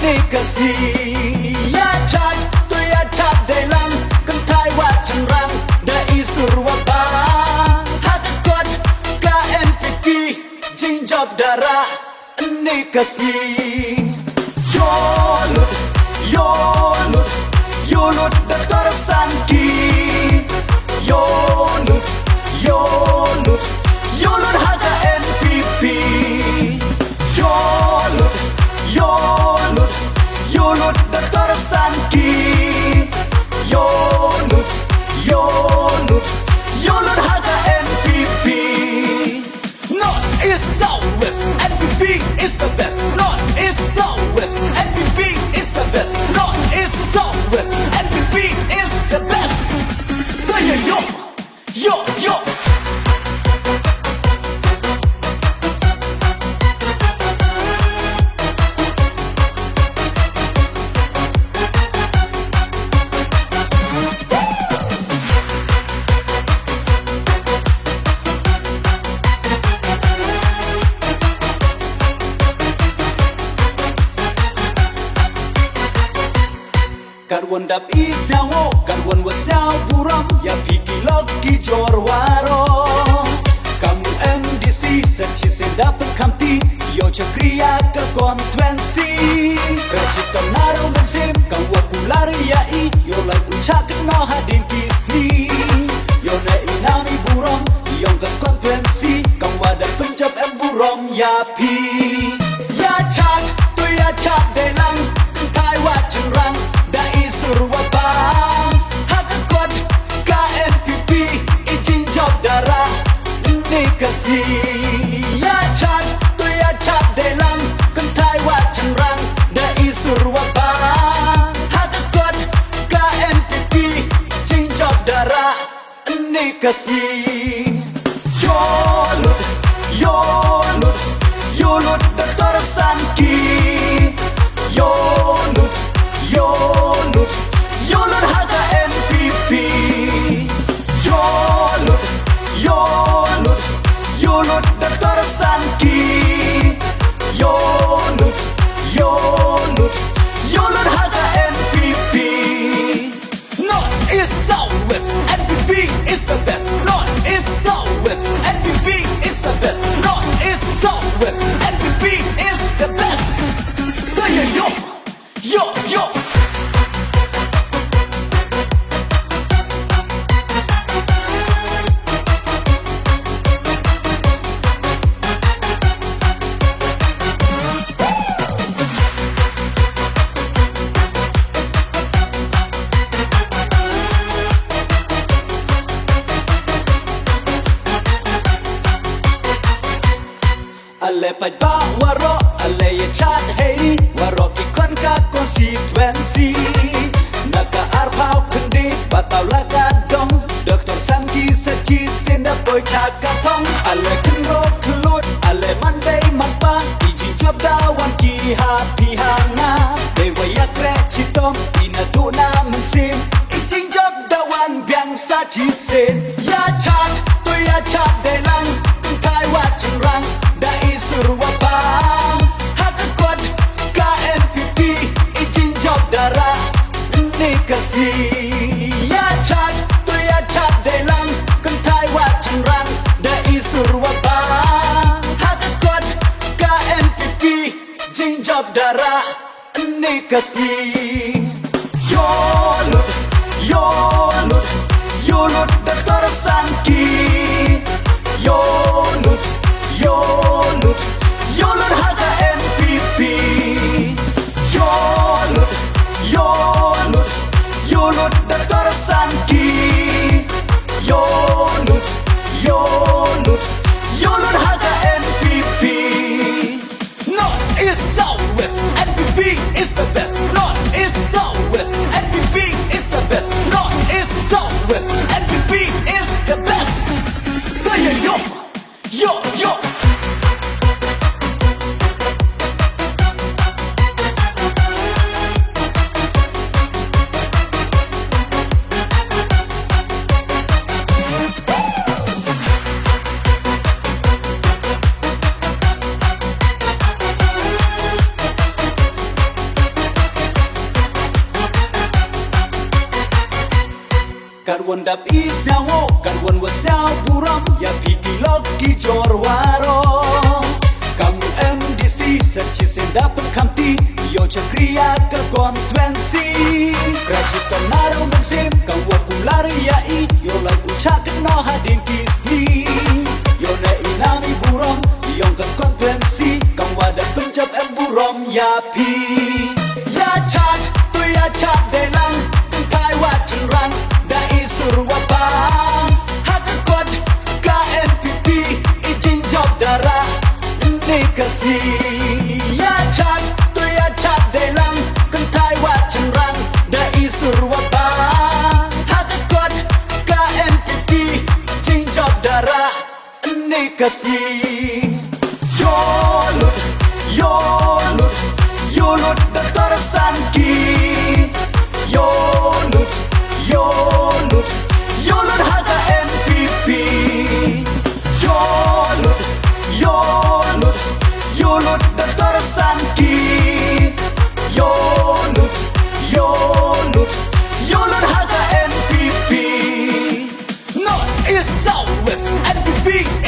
นี่ก็สียาชัดตัวยาชัดได้ลังกันทายว่าฉันรังได้อีสุรวบาฮักกดกาเอ็นพีจิงจอบดารานี่ก็สีโยลุดโยลุดโยลุดดักตอร์สันกีโยลุดโยลุดโยลุดฮักกาเอ็นพีโยลุดโยลุดโยลุดดักตอร์สันกีโยลุดโยลุดโยลุดฮักกาเอ็นพี North is Southwest NPP is the best North is Southwest NPP is the best North is Southwest NPP is the best yo yo yo Karwan dap isyawo, karwan wasyaw buram Ya piki loki jorwaro Kamu MDC, searchi dapat kamti Yo cakriya ke kontuensi Reciton naru bensim, kau wapular yai Yo lai uncak no hadin kisni Yo na inami buram, yong ke kontuensi Kau wadah pencap buram ya pi Ya chat, tu ya chat delang Tai wacun rang Surwaba Hakakot KNPP Ijin job dara Ini kasi Ya chat Tu ya chat delang Kentai wajan rang Dai surwaba Hakakot KNPP Ijin job dara Ini kasi Yolud Yolud Yolud Dr. Sanki Yolud Yolud Yolud Haga NPP Yolud Yolud Yolud Dr. Sanki Yolud Yolud Yolud Haga NPP North is Southwest NPP is the best North is Southwest NPP is the best North is Southwest NPP is the best yo yo yo Ale pa ba waro ale ye chat hey waro ki kon ka constituency naga arpau kendi batau laga dong Dr. Sanki saji senda boy chaka thong ale kenro kelut ale mandai mapa iji job dawan ki happy hanga dewa yakre chitom ina duna mensim iji job dawan biang saji sen ya chat tu ya chat delang kai wacun rang Dai surwaba Hakakot KNPP Ijin job dara Ini kasi Ya chat Tu ya chat delang Kentai wacun rang Dai surwaba Hakakot KNPP Ijin job dara Ini kasi Yolud Yolud Yolud Dr. Sanki Yolud Yolud Yolud Haga NPP Yolud Yolud Yolud Dr. Sanki Yolud Yolud Yolud Haga NPP North is Southwest NPP is the best North is Southwest NPP is the best North is Southwest NPP is the best yo yo yo Karwan dap isyawo, karwan wasyaw buram, ya pigi loki jorwaro. Kamu MDC, serci sendap kamti, yo cakriya ke konvensi. Krajitan naru mensim, kau wapular yai, yo lagu cakit no hadin kisni. Yo ne inami buram, yong ke konvensi, kau wadah pencap buram ya pi. Ya cak, tu ya cak delang, kentai wajin rang, dai surwabang. Hakakot, KNPP, izin job darah, ini kasih. Ya cak, tu ya cak delang, kentai wajin rang, dai surwabang. Hakakot, KNPP, izin job darah, ini kasih. Yolut, yolut, yolut Dr. Sanki. Yolut, yolut, yolut HKNPP. Yolut, yolut, yolut Dr. Sanki. Yolut, yolut, yolut HKNPP. North, East, South, West, NPP.